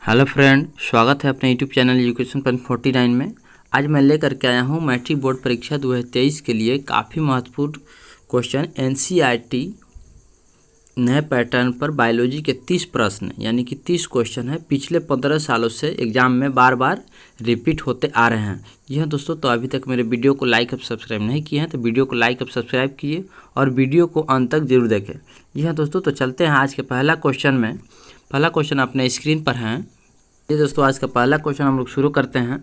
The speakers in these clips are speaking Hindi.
हेलो फ्रेंड, स्वागत है अपने यूट्यूब चैनल एजुकेशन पॉइंट 49 में। आज मैं लेकर के आया हूँ मैट्रिक बोर्ड परीक्षा 2023 के लिए काफ़ी महत्वपूर्ण क्वेश्चन एनसीईआरटी नए पैटर्न पर बायोलॉजी के 30 प्रश्न यानी कि 30 क्वेश्चन है। पिछले 15 सालों से एग्जाम में बार बार रिपीट होते आ रहे हैं। जी हाँ दोस्तों, तो अभी तक मेरे वीडियो को लाइक और सब्सक्राइब नहीं किए हैं तो वीडियो को लाइक और सब्सक्राइब कीजिए और वीडियो को अंत तक जरूर देखें। जी हाँ दोस्तों, तो चलते हैं आज के पहला क्वेश्चन में। पहला क्वेश्चन अपने स्क्रीन पर है। ये दोस्तों आज का पहला क्वेश्चन हम लोग शुरू करते हैं।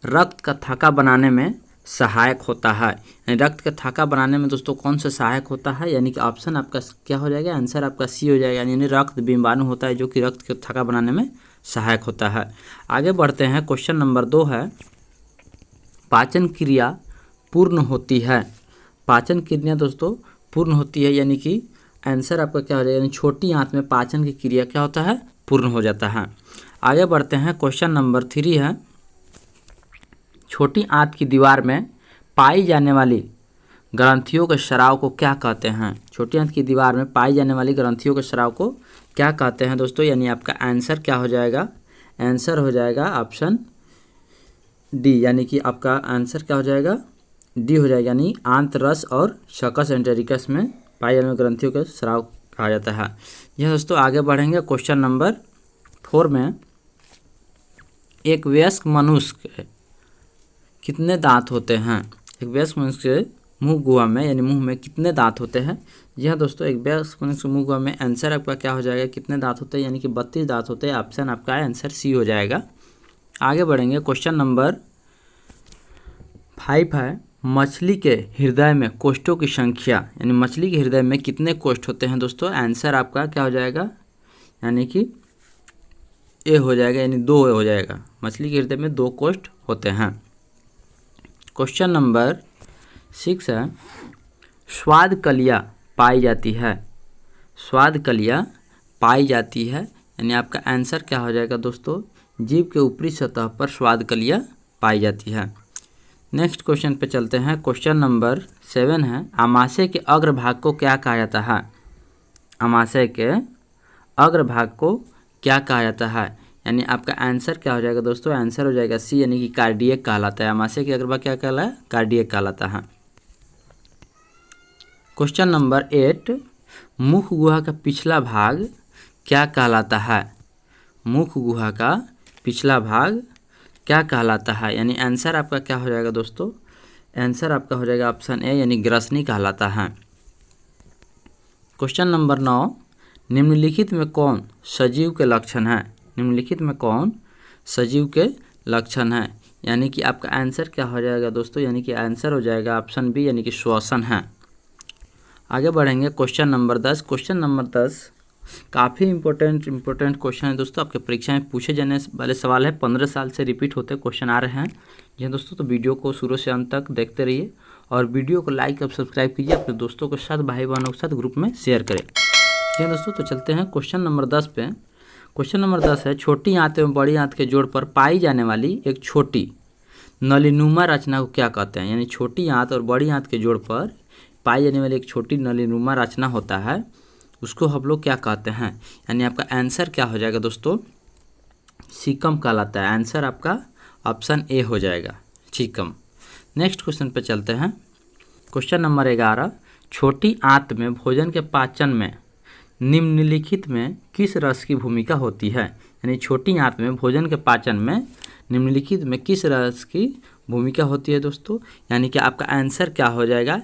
रक्त का थक्का बनाने में सहायक होता है, यानी रक्त का थक्का बनाने में दोस्तों कौन सा सहायक होता है, यानी कि ऑप्शन आपका क्या हो जाएगा, आंसर आपका सी हो जाएगा। यानी रक्त बिंबाणु होता है जो कि रक्त का थक्का बनाने में सहायक होता है। आगे बढ़ते हैं। क्वेश्चन नंबर 2 है, पाचन क्रिया पूर्ण होती है। पाचन क्रिया दोस्तों पूर्ण होती है, यानी कि आंसर आपका क्या हो जाएगा, यानी छोटी आंत में पाचन की क्रिया क्या होता है, पूर्ण हो जाता है। आगे बढ़ते हैं। क्वेश्चन नंबर 3 है, छोटी आंत की दीवार में पाई जाने वाली ग्रंथियों के स्राव को क्या कहते हैं। छोटी आंत की दीवार में पाई जाने वाली ग्रंथियों के स्राव को क्या कहते हैं दोस्तों, यानी आपका आंसर क्या हो जाएगा, आंसर हो जाएगा ऑप्शन डी, यानी कि आपका आंसर क्या हो जाएगा, डी हो जाएगा, यानी आंतरस और सकस एंटेरिकस में पाई जाने वाली ग्रंथियों के स्राव कहा जाता है। यह दोस्तों आगे बढ़ेंगे। क्वेश्चन नंबर 4 में, एक वयस्क मनुष्य के कितने दांत होते हैं। एक वयस्क मनुष्य के मुंह गुहा में यानी मुंह में कितने दांत होते हैं। यह दोस्तों एक वयस्क मनुष्य के मुंह गुहा में आंसर आपका क्या हो जाएगा, कितने दांत होते हैं, यानी कि 32 दांत होते हैं। ऑप्शन आपका आंसर सी हो जाएगा। आगे बढ़ेंगे। क्वेश्चन नंबर 5 है, मछली के हृदय में कोष्ठों की संख्या, यानी मछली के हृदय में कितने कोष्ठ होते हैं दोस्तों। आंसर आपका क्या हो जाएगा, यानी कि ए हो जाएगा, यानी 2 हो जाएगा। मछली के हृदय में 2 कोष्ठ होते हैं। क्वेश्चन नंबर 6 है, स्वाद कलियाँ पाई जाती है। स्वाद कलियाँ पाई जाती है, यानी आपका आंसर क्या हो जाएगा दोस्तों, जीभ के ऊपरी सतह पर स्वाद कलियाँ पाई जाती है। नेक्स्ट क्वेश्चन पे चलते हैं। क्वेश्चन नंबर 7 है, आमाशय के अग्रभाग को क्या कहा जाता है। आमाशय के अग्रभाग को क्या कहा जाता है, यानी आपका आंसर क्या हो जाएगा दोस्तों, आंसर हो जाएगा सी, यानी कि कार्डियक कहलाता है। आमाशय के अग्रभाग क्या कहलाता है, कार्डियक कहलाता है। क्वेश्चन नंबर 8, मुख गुहा का पिछला भाग क्या कहलाता है। मुख गुहा का पिछला भाग क्या कहलाता है, यानी आंसर आपका क्या हो जाएगा दोस्तों, आंसर आपका हो जाएगा ऑप्शन ए, यानी ग्रसनी कहलाता है। क्वेश्चन नंबर 9, निम्नलिखित में कौन सजीव के लक्षण है। निम्नलिखित में कौन सजीव के लक्षण है, यानी कि आपका आंसर क्या हो जाएगा दोस्तों, यानी कि आंसर हो जाएगा ऑप्शन बी, यानी कि श्वसन है। आगे बढ़ेंगे। Question number 10। क्वेश्चन नंबर 10 काफ़ी इंपॉर्टेंट क्वेश्चन है दोस्तों, आपके परीक्षा में पूछे जाने वाले सवाल है। 15 साल से रिपीट होते क्वेश्चन आ रहे हैं। जी दोस्तों, तो वीडियो को शुरू से अंत तक देखते रहिए और वीडियो को लाइक और सब्सक्राइब कीजिए, अपने दोस्तों के साथ, भाई बहनों के साथ ग्रुप में शेयर करें। जी दोस्तों, तो चलते हैं क्वेश्चन नंबर 10 पे। क्वेश्चन नंबर 10 है, छोटी आंत एवं बड़ी आंत के जोड़ पर पाई जाने वाली एक छोटी नलीनुमा रचना को क्या कहते हैं। यानी छोटी आंत और बड़ी आंत के जोड़ पर पाई जाने वाली एक छोटी नलीनुमा रचना होता है, उसको हम लोग क्या कहते हैं, यानी आपका आंसर क्या हो जाएगा दोस्तों, सीकम कहलाता है। आंसर आपका ऑप्शन ए हो जाएगा, सीकम। नेक्स्ट क्वेश्चन पे चलते हैं। क्वेश्चन नंबर 11, छोटी आंत में भोजन के पाचन में निम्नलिखित में किस रस की भूमिका होती है। यानी छोटी आंत में भोजन के पाचन में निम्नलिखित में किस रस की भूमिका होती है दोस्तों, यानी कि आपका आंसर क्या हो जाएगा,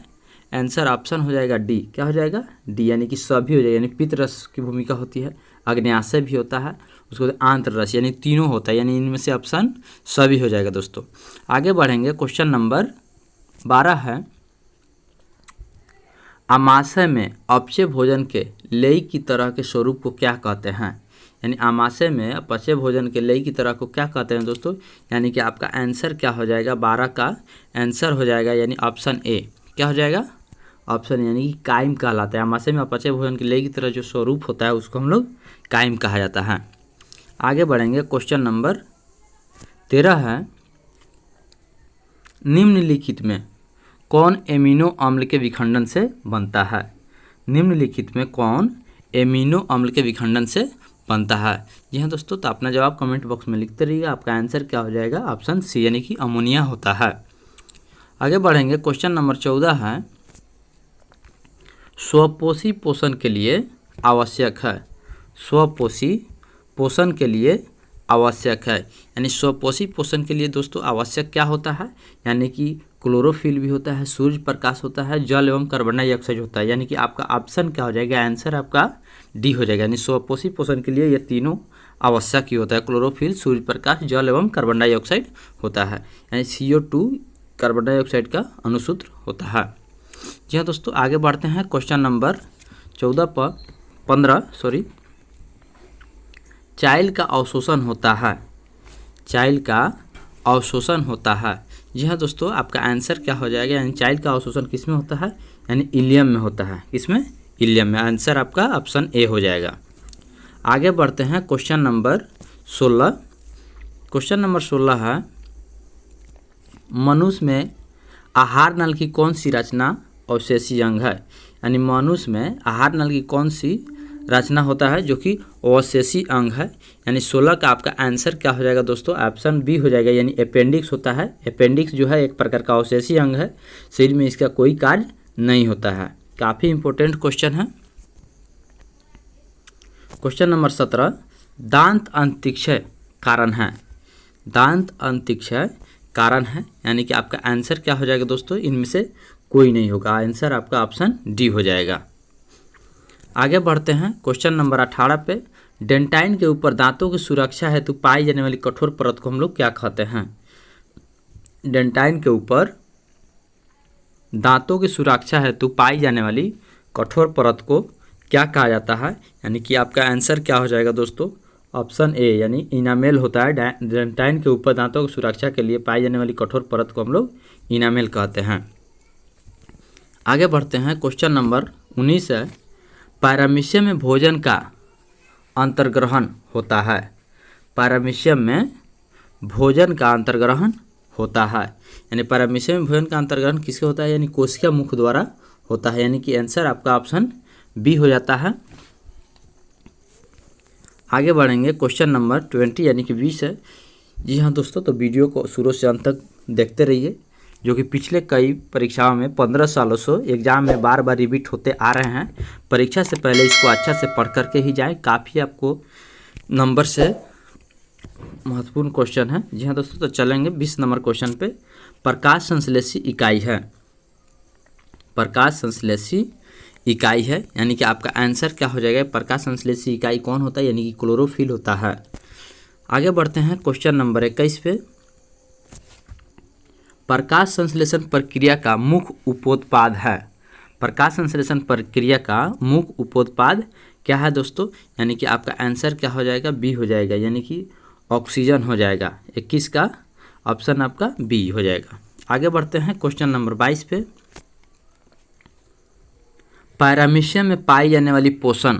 आंसर ऑप्शन हो जाएगा डी, क्या हो जाएगा, डी, यानी कि सभी हो जाएगा। यानी पित्त रस की भूमिका होती है, अग्न्याशय भी होता है, उसको आंत्र रस, यानी तीनों होता है, यानी इनमें से ऑप्शन सभी हो जाएगा दोस्तों। आगे बढ़ेंगे। क्वेश्चन नंबर 12 है, आमाशय में अपचय भोजन के लेई की तरह के स्वरूप को क्या कहते हैं। यानी आमाशय में अपचय भोजन के लेई की तरह को क्या कहते हैं दोस्तों, यानी कि आपका आंसर क्या हो जाएगा, 12 का आंसर हो जाएगा, यानी ऑप्शन ए, क्या हो जाएगा, ऑप्शन, यानी कि कायम कहलाता है। आमाशय में अपचय भोजन के लेई की तरह जो स्वरूप होता है उसको हम लोग कायम कहा जाता है। आगे बढ़ेंगे। क्वेश्चन नंबर 13 है, निम्नलिखित में कौन एमिनो अम्ल के विखंडन से बनता है। निम्नलिखित में कौन एमिनो अम्ल के विखंडन से बनता है। जी हाँ दोस्तों, तो अपना जवाब कमेंट बॉक्स में लिखते रहिएगा। आपका आंसर क्या हो जाएगा? ऑप्शन सी यानी कि अमोनिया होता है। आगे बढ़ेंगे। क्वेश्चन नंबर 14 है, स्वपोषी पोषण के लिए आवश्यक है। स्वपोषी पोषण के लिए आवश्यक है, यानी स्वपोषी पोषण के लिए दोस्तों आवश्यक क्या होता है? यानी कि क्लोरोफिल भी होता है, सूर्य प्रकाश होता है, जल एवं कार्बन डाइऑक्साइड होता है। यानी कि आपका ऑप्शन क्या हो जाएगा? आंसर आपका डी हो जाएगा। यानी स्वपोषी पोषण के लिए ये तीनों आवश्यक ही होता है। क्लोरोफिल, सूर्य प्रकाश, जल एवं कार्बन डाइऑक्साइड होता है। यानी CO2 कार्बन डाइऑक्साइड का अणुसूत्र होता है। जी हाँ दोस्तों, आगे बढ़ते हैं। क्वेश्चन नंबर 15 चाइल का अवशोषण होता है। चाइल का अवशोषण होता है। जी हाँ दोस्तों, आपका आंसर क्या हो जाएगा? यानी चाइल का अवशोषण किस में होता है? यानी इलियम में होता है। किसमें? इलियम में। आंसर आपका ऑप्शन ए हो जाएगा। आगे बढ़ते हैं। Question number 16। क्वेश्चन नंबर 16 है, मनुष्य में आहार नल की कौन सी रचना अवशेषी अंग है? यानी मनुष्य में आहार नल की कौन सी रचना होता है जो कि अवशेषी अंग है? यानी 16 का आपका आंसर क्या हो जाएगा दोस्तों? ऑप्शन बी हो जाएगा। यानी अपेंडिक्स होता है। अपेंडिक्स जो है एक प्रकार का अवशेषी अंग है, शरीर में इसका कोई कार्य नहीं होता है। काफ़ी इंपॉर्टेंट क्वेश्चन है। क्वेश्चन नंबर 17, दांत अंतरिक्षय कारण है। दांत अंतरिक्षय कारण है, यानी कि आपका आंसर क्या हो जाएगा दोस्तों? इनमें से कोई नहीं होगा। आंसर आपका ऑप्शन डी हो जाएगा। आगे बढ़ते हैं। क्वेश्चन नंबर 18 पे, डेंटाइन के ऊपर दांतों की सुरक्षा हेतु पाई जाने वाली कठोर परत को हम लोग क्या कहते हैं? डेंटाइन के ऊपर दांतों की सुरक्षा हेतु पाई जाने वाली कठोर परत को क्या कहा जाता है? यानी कि आपका आंसर क्या हो जाएगा दोस्तों? ऑप्शन ए यानी इनामेल होता है। डेंटाइन के ऊपर दांतों की सुरक्षा के लिए पाई जाने वाली कठोर परत को हम लोग इनामेल कहते हैं। आगे बढ़ते हैं। क्वेश्चन नंबर 19 है, पैरामीशियम में भोजन का अंतर्ग्रहण होता है। पैरामीशियम में भोजन का अंतर्ग्रहण होता है, यानी पैरामीशियम में भोजन का अंतर्ग्रहण किसके होता है? यानी कोशिका मुख द्वारा होता है। यानी कि आंसर आपका ऑप्शन बी हो जाता है। आगे बढ़ेंगे। क्वेश्चन नंबर 20 यानी कि 20 है। जी हाँ दोस्तों, तो वीडियो को शुरू से अंत तक देखते रहिए, जो कि पिछले कई परीक्षाओं में 15 सालों से एग्जाम में बार बार रिपीट होते आ रहे हैं। परीक्षा से पहले इसको अच्छा से पढ़ करके ही जाएं। काफ़ी आपको नंबर से महत्वपूर्ण क्वेश्चन है। जी हाँ दोस्तों, तो चलेंगे 20 नंबर क्वेश्चन पे। प्रकाश संश्लेषी इकाई है। प्रकाश संश्लेषी इकाई है, यानी कि आपका आंसर क्या हो जाएगा? प्रकाश संश्लेषी इकाई कौन होता है? यानी कि क्लोरोफिल होता है। आगे बढ़ते हैं। क्वेश्चन नंबर 21 पे, प्रकाश संश्लेषण प्रक्रिया का मुख्य उपोत्पाद है। प्रकाश संश्लेषण प्रक्रिया का मुख्य उपोत्पाद क्या है दोस्तों? यानी कि आपका आंसर क्या हो जाएगा? बी हो जाएगा, यानी कि ऑक्सीजन हो जाएगा। 21 का ऑप्शन आपका बी हो जाएगा। आगे बढ़ते हैं। क्वेश्चन नंबर 22 पे, पैरामीशियम में पाई जाने वाली पोषण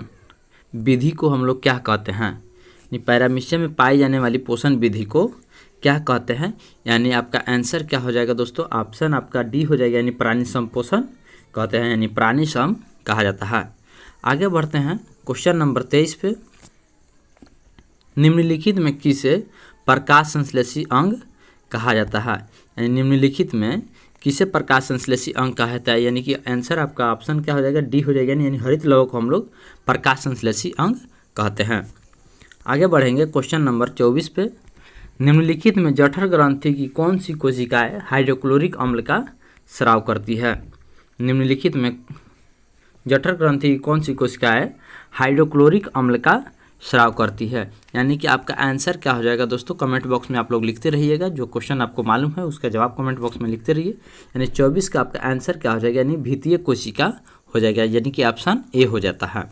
विधि को हम लोग क्या कहते हैं? पैरामीशियम में पाई जाने वाली पोषण विधि को क्या कहते हैं? यानी आपका आंसर क्या हो जाएगा दोस्तों? ऑप्शन आपका डी हो जाएगा, यानी प्राणी संपोषण कहते हैं, यानी प्राणी सम कहा जाता है। आगे बढ़ते हैं। क्वेश्चन नंबर 23 पे, निम्नलिखित में किसे प्रकाश संश्लेषी अंग कहा जाता है? यानी निम्नलिखित में किसे प्रकाश संश्लेषी अंग कहा जाता है? यानी कि आंसर आपका ऑप्शन क्या हो जाएगा? डी हो जाएगा, यानी हरित लवक को हम लोग प्रकाश संश्लेषी अंग कहते हैं। आगे बढ़ेंगे। क्वेश्चन नंबर 24 पे, निम्नलिखित में जठर ग्रंथि की कौन सी कोशिकाएं हाइड्रोक्लोरिक अम्ल का स्राव करती है? निम्नलिखित में जठर ग्रंथि की कौन सी कोशिकाएं हाइड्रोक्लोरिक अम्ल का स्राव करती है? यानी कि आपका आंसर क्या हो जाएगा दोस्तों? कमेंट बॉक्स में आप लोग लिखते रहिएगा। जो क्वेश्चन आपको मालूम है उसका जवाब कमेंट बॉक्स में लिखते रहिए। यानी 24 का आपका आंसर क्या हो जाएगा? यानी भीतीय कोशिका हो जाएगा, यानी कि ऑप्शन ए हो जाता है।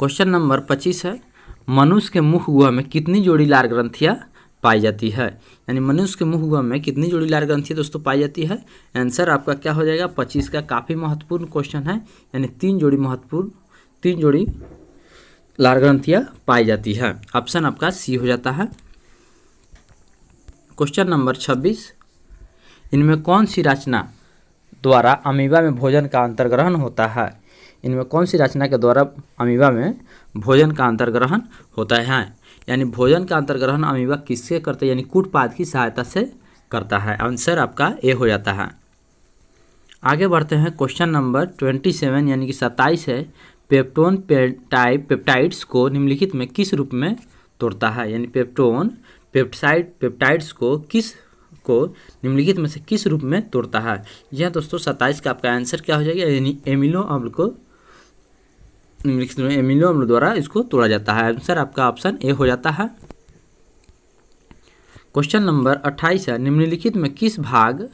क्वेश्चन नंबर 25 है, मनुष्य के मुख गुहा में कितनी जोड़ी लार ग्रंथियाँ पाई जाती है? यानी मनुष्य के मुख गुहा में कितनी जोड़ी लार ग्रंथियाँ दोस्तों पाई जाती है? आंसर आपका क्या हो जाएगा? 25 का काफ़ी महत्वपूर्ण क्वेश्चन है, यानी 3 जोड़ी लार ग्रंथियाँ पाई जाती है। ऑप्शन आपका सी हो जाता है। क्वेश्चन नंबर 26, इनमें कौन सी रचना द्वारा अमीबा में भोजन का अंतर्ग्रहण होता है? इनमें कौन सी रचना के द्वारा अमीबा में भोजन का अंतर्ग्रहण होता है। यानी भोजन का अंतर्ग्रहण अमीबा किससे करता है, यानी कूटपाद की सहायता से करता है। आंसर आपका ए हो जाता है। आगे बढ़ते हैं, क्वेश्चन नंबर 27 यानी कि 27 है, पेप्टोन पेप्टाइड्स को निम्नलिखित में किस रूप में तोड़ता है। यानी पेप्टोन पेप्टाइड्स को निम्नलिखित में से किस रूप में तोड़ता है। यह दोस्तों 27 का आपका आंसर क्या हो जाएगा, यानी एमिनो अम्ल को निम्नलिखित में एमिनो अम्ल द्वारा इसको तोड़ा जाता है। आंसर आपका ऑप्शन ए हो जाता है। क्वेश्चन नंबर 28 है, निम्नलिखित में किस भाग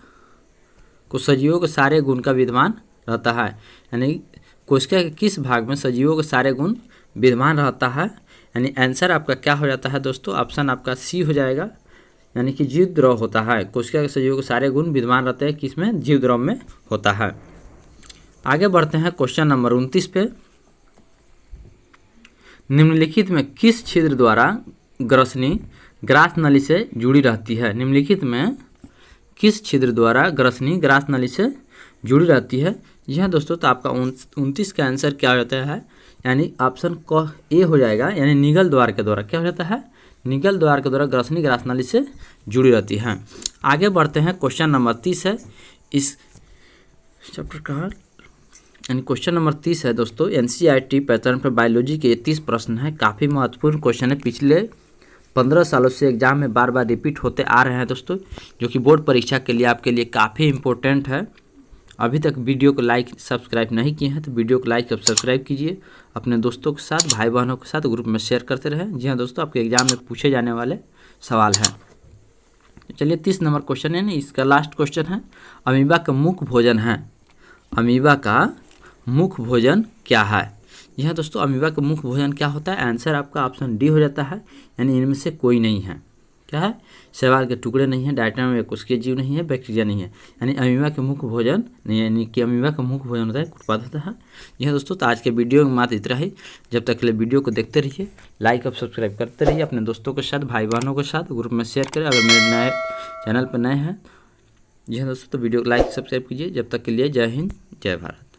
को सजीवों के सारे गुण का विद्यमान रहता है। यानी कोशिका के किस भाग में सजीवों के सारे गुण विद्यमान रहता है। यानी आंसर आपका क्या हो जाता है दोस्तों, ऑप्शन आपका सी हो जाएगा। यानी कि जीव द्रव होता है, कोशिका के सजीवों के सारे गुण विद्यमान रहते हैं किसमें, जीव द्रव में होता है। आगे बढ़ते हैं क्वेश्चन नंबर 29 पे, निम्नलिखित में किस छिद्र द्वारा ग्रसनी ग्रास नली से जुड़ी रहती है। निम्नलिखित में किस छिद्र द्वारा ग्रसनी ग्रास नली से जुड़ी रहती है। यह दोस्तों तो आपका 29 का आंसर क्या हो जाता है, यानी ऑप्शन क ए हो जाएगा। यानी निगल द्वार के द्वारा क्या हो जाता है, निगल द्वार के द्वारा ग्रसनी ग्रास नली से जुड़ी रहती है। आगे बढ़ते हैं, क्वेश्चन नंबर 30 है इस चैप्टर का, यानी क्वेश्चन नंबर 30 है दोस्तों, एनसीईआरटी पैटर्न पर बायोलॉजी के 30 प्रश्न है। काफ़ी महत्वपूर्ण क्वेश्चन है, पिछले 15 सालों से एग्जाम में बार बार रिपीट होते आ रहे हैं दोस्तों, जो कि बोर्ड परीक्षा के लिए आपके लिए काफ़ी इंपॉर्टेंट है। अभी तक वीडियो को लाइक सब्सक्राइब नहीं किए हैं तो वीडियो को लाइक और सब्सक्राइब कीजिए, अपने दोस्तों के साथ भाई बहनों के साथ ग्रुप में शेयर करते रहें। जी हाँ दोस्तों, आपके एग्जाम में पूछे जाने वाले सवाल हैं। चलिए 30 नंबर क्वेश्चन है ना, इसका लास्ट क्वेश्चन है, अमीबा का मुख्य भोजन है। अमीबा का मुख्य भोजन क्या है। यह दोस्तों अमीबा का मुख्य भोजन क्या होता है, आंसर आपका ऑप्शन डी हो जाता है। यानी इनमें से कोई नहीं है, क्या है, शैवाल के टुकड़े नहीं है, डायटम में कोशिकीय जीव नहीं है, बैक्टीरिया नहीं है। यानी अमीबा के मुख्य भोजन नहीं है, यानी कि अमीबा का मुख्य भोजन होता है उत्पाद होता है। यह दोस्तों तो आज के वीडियो में मात्र इतना ही। जब तक के लिए वीडियो को देखते रहिए, लाइक और सब्सक्राइब करते रहिए, अपने दोस्तों के साथ भाई बहनों के साथ ग्रुप में शेयर करें। अगर मेरे नए चैनल पर नए हैं जी हाँ दोस्तों, तो वीडियो को लाइक सब्सक्राइब कीजिए। जब तक के लिए जय हिंद जय भारत।